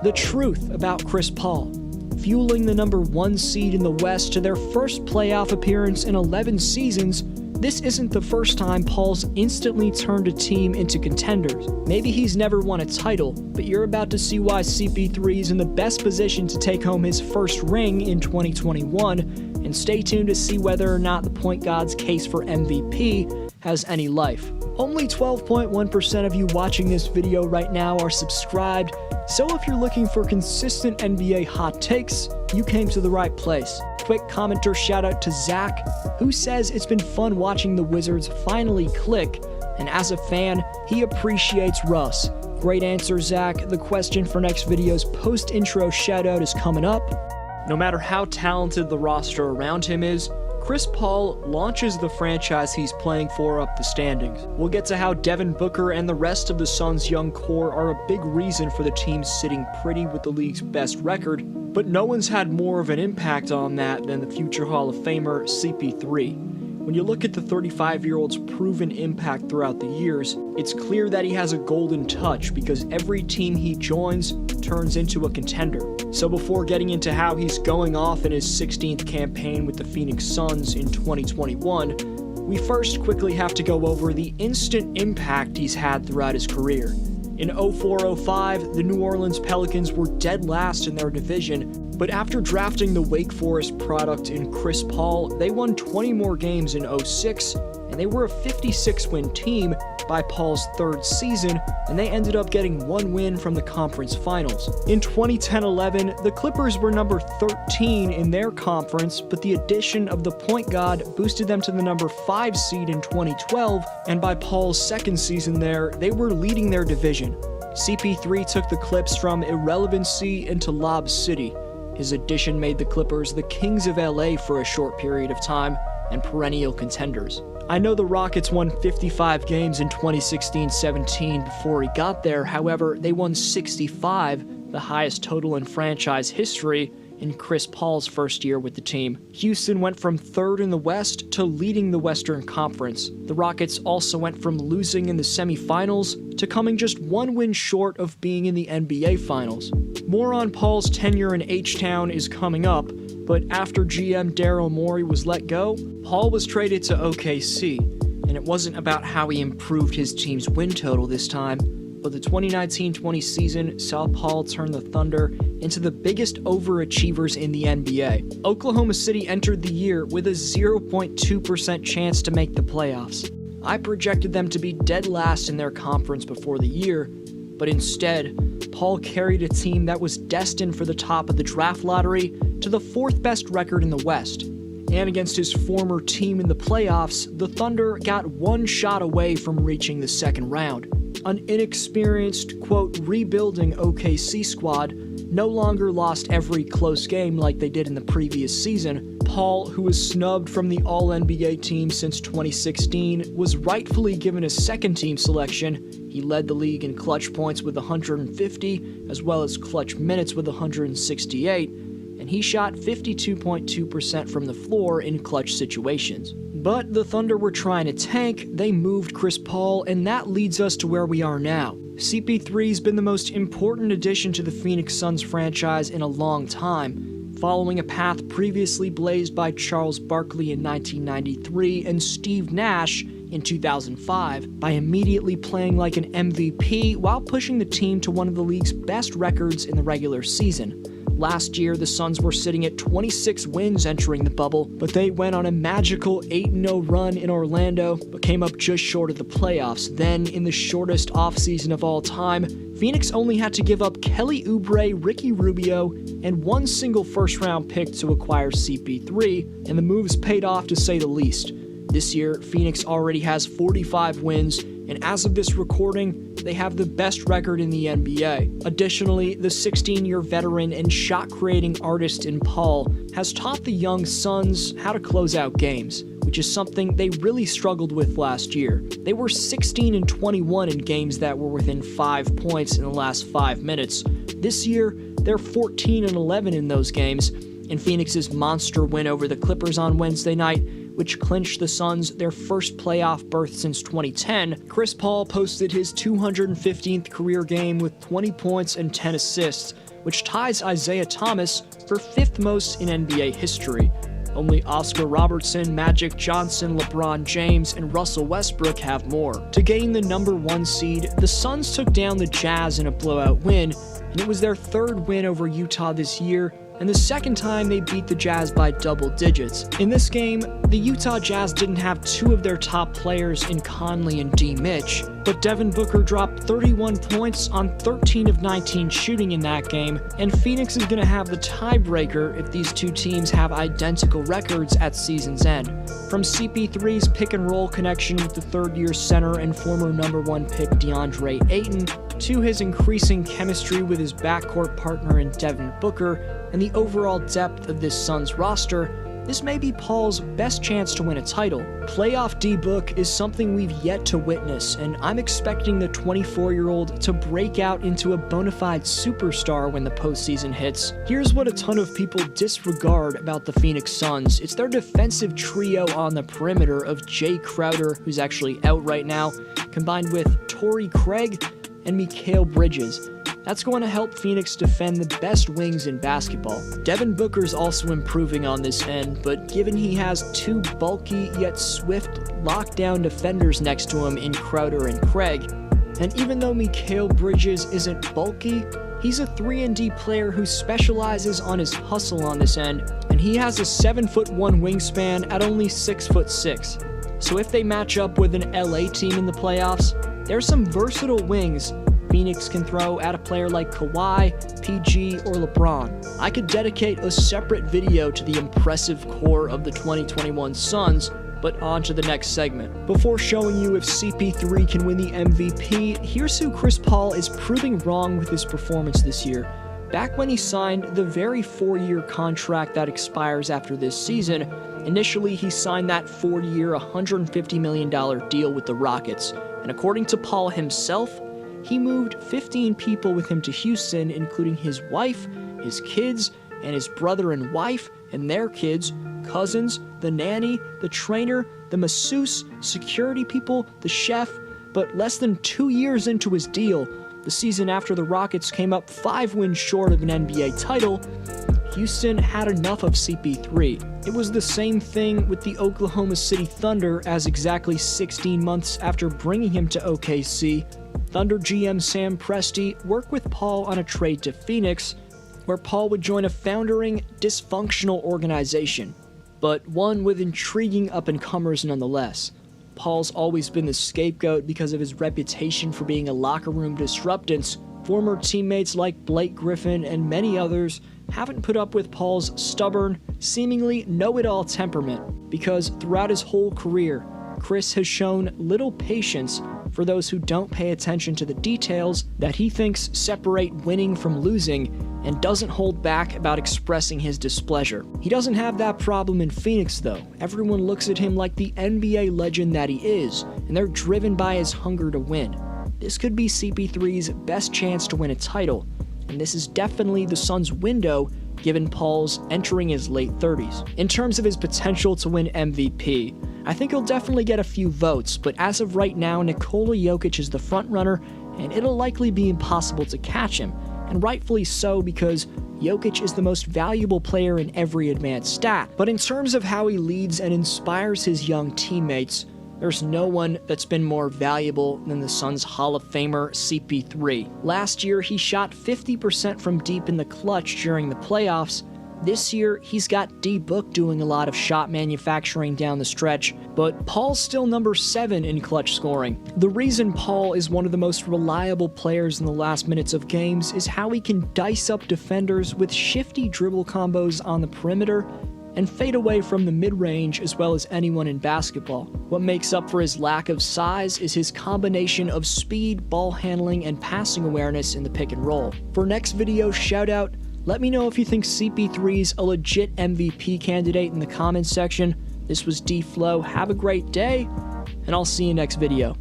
The truth about Chris Paul, fueling the #1 seed in the West to their first playoff appearance in 11 seasons, this isn't the first time Paul's instantly turned a team into contenders. Maybe he's never won a title, but you're about to see why CP3 is in the best position to take home his first ring in 2021, and stay tuned to see whether or not the point guard's case for MVP has any life. Only 12.1% of you watching this video right now are subscribed, so if you're looking for consistent NBA hot takes, you came to the right place. Quick commenter shout out to Zach, who says it's been fun watching the Wizards finally click, and as a fan, he appreciates Russ. Great answer, Zach. The question for next video's post-intro shoutout is coming up. No matter how talented the roster around him is, Chris Paul launches the franchise he's playing for up the standings. We'll get to how Devin Booker and the rest of the Suns' young core are a big reason for the team sitting pretty with the league's best record, but no one's had more of an impact on that than the future Hall of Famer CP3. When you look at the 35-year-old's proven impact throughout the years, it's clear that he has a golden touch because every team he joins turns into a contender. So before getting into how he's going off in his 16th campaign with the Phoenix Suns in 2021, we first quickly have to go over the instant impact he's had throughout his career. In 04-05, the New Orleans Pelicans were dead last in their division, but after drafting the Wake Forest product in Chris Paul, they won 20 more games in 06, and they were a 56-win team by Paul's third season, and they ended up getting one win from the conference finals. In 2010-11, the Clippers were number 13 in their conference, but the addition of the point guard boosted them to the number 5 seed in 2012, and by Paul's second season there, they were leading their division. CP3 took the Clips from irrelevancy into Lob City. His addition made the Clippers the Kings of LA for a short period of time, and perennial contenders. I know the Rockets won 55 games in 2016-17 before he got there, however, they won 65, the highest total in franchise history, in Chris Paul's first year with the team. Houston went from third in the West to leading the Western Conference. The Rockets also went from losing in the semifinals to coming just one win short of being in the NBA Finals. More on Paul's tenure in H-Town is coming up, but after GM Daryl Morey was let go, Paul was traded to OKC, and it wasn't about how he improved his team's win total this time, but the 2019-20 season saw Paul turn the Thunder into the biggest overachievers in the NBA. Oklahoma City entered the year with a 0.2% chance to make the playoffs. I projected them to be dead last in their conference before the year, but instead, Paul carried a team that was destined for the top of the draft lottery to the 4th best record in the West. And against his former team in the playoffs, the Thunder got one shot away from reaching the second round. An inexperienced, quote, rebuilding OKC squad no longer lost every close game like they did in the previous season. Paul, who was snubbed from the All-NBA team since 2016, was rightfully given a second-team selection. He led the league in clutch points with 150, as well as clutch minutes with 168, and he shot 52.2% from the floor in clutch situations. But the Thunder were trying to tank, they moved Chris Paul, and that leads us to where we are now. CP3's been the most important addition to the Phoenix Suns franchise in a long time, following a path previously blazed by Charles Barkley in 1993 and Steve Nash in 2005 by immediately playing like an MVP while pushing the team to one of the league's best records in the regular season. Last year, the Suns were sitting at 26 wins entering the bubble, but they went on a magical 8-0 run in Orlando, but came up just short of the playoffs. Then, in the shortest offseason of all time, Phoenix only had to give up Kelly Oubre, Ricky Rubio, and one single first-round pick to acquire CP3, and the moves paid off to say the least. This year, Phoenix already has 45 wins, and as of this recording, they have the best record in the NBA. Additionally, the 16-year veteran and shot-creating artist in Paul has taught the young Suns how to close out games, which is something they really struggled with last year. They were 16-21 in games that were within 5 points in the last 5 minutes. This year, they're 14-11 in those games, and Phoenix's monster win over the Clippers on Wednesday night, which clinched the Suns their first playoff berth since 2010, Chris Paul posted his 215th career game with 20 points and 10 assists, which ties Isaiah Thomas for 5th most in NBA history. Only Oscar Robertson, Magic Johnson, LeBron James, and Russell Westbrook have more. To gain the number 1 seed, the Suns took down the Jazz in a blowout win, and it was their 3rd win over Utah this year, and the 2nd time they beat the Jazz by double digits. In this game, the Utah Jazz didn't have 2 of their top players in Conley and D. Mitch, but Devin Booker dropped 31 points on 13 of 19 shooting in that game, and Phoenix is going to have the tiebreaker if these two teams have identical records at season's end. From CP3's pick-and-roll connection with the 3rd-year center and former number 1 pick DeAndre Ayton, to his increasing chemistry with his backcourt partner in Devin Booker, and the overall depth of this Suns roster, this may be Paul's best chance to win a title. Playoff D-Book is something we've yet to witness, and I'm expecting the 24-year-old to break out into a bona fide superstar when the postseason hits. Here's what a ton of people disregard about the Phoenix Suns. It's their defensive trio on the perimeter of Jay Crowder, who's actually out right now, combined with Torrey Craig and Mikal Bridges. That's going to help Phoenix defend the best wings in basketball. Devin Booker's also improving on this end, but given he has 2 bulky yet swift lockdown defenders next to him in Crowder and Craig, and even though Mikal Bridges isn't bulky, he's a 3-and-D player who specializes on his hustle on this end, and he has a 7'1" wingspan at only 6'6". So if they match up with an LA team in the playoffs, there's some versatile wings Phoenix can throw at a player like Kawhi, PG, or LeBron. I could dedicate a separate video to the impressive core of the 2021 Suns, but on to the next segment. Before showing you if CP3 can win the MVP, here's who Chris Paul is proving wrong with his performance this year. Back when he signed the very 4-year contract that expires after this season, initially he signed that 4-year, $150 million deal with the Rockets, and according to Paul himself, he moved 15 people with him to Houston, including his wife, his kids, and his brother and wife, and their kids, cousins, the nanny, the trainer, the masseuse, security people, the chef. But less than 2 years into his deal, the season after the Rockets came up 5 wins short of an NBA title, Houston had enough of CP3. It was the same thing with the Oklahoma City Thunder, as exactly 16 months after bringing him to OKC, Thunder GM Sam Presti worked with Paul on a trade to Phoenix, where Paul would join a foundering, dysfunctional organization, but one with intriguing up-and-comers nonetheless. Paul's always been the scapegoat because of his reputation for being a locker room disruptant. Former teammates like Blake Griffin and many others haven't put up with Paul's stubborn, seemingly know-it-all temperament, because throughout his whole career, Chris has shown little patience for those who don't pay attention to the details that he thinks separate winning from losing, and doesn't hold back about expressing his displeasure. He doesn't have that problem in Phoenix though. Everyone looks at him like the NBA legend that he is, and they're driven by his hunger to win. This could be CP3's best chance to win a title, and this is definitely the Suns' window given Paul's entering his late 30s. In terms of his potential to win MVP, I think he'll definitely get a few votes, but as of right now, Nikola Jokic is the frontrunner, and it'll likely be impossible to catch him, and rightfully so because Jokic is the most valuable player in every advanced stat. But in terms of how he leads and inspires his young teammates, there's no one that's been more valuable than the Suns' Hall of Famer CP3. Last year, he shot 50% from deep in the clutch during the playoffs. This year, he's got D-Book doing a lot of shot manufacturing down the stretch, but Paul's still number 7 in clutch scoring. The reason Paul is one of the most reliable players in the last minutes of games is how he can dice up defenders with shifty dribble combos on the perimeter and fade away from the mid-range as well as anyone in basketball. What makes up for his lack of size is his combination of speed, ball handling, and passing awareness in the pick and roll. For next video shoutout, let me know if you think CP3's a legit MVP candidate in the comments section. This was D-Flow. Have a great day, and I'll see you next video.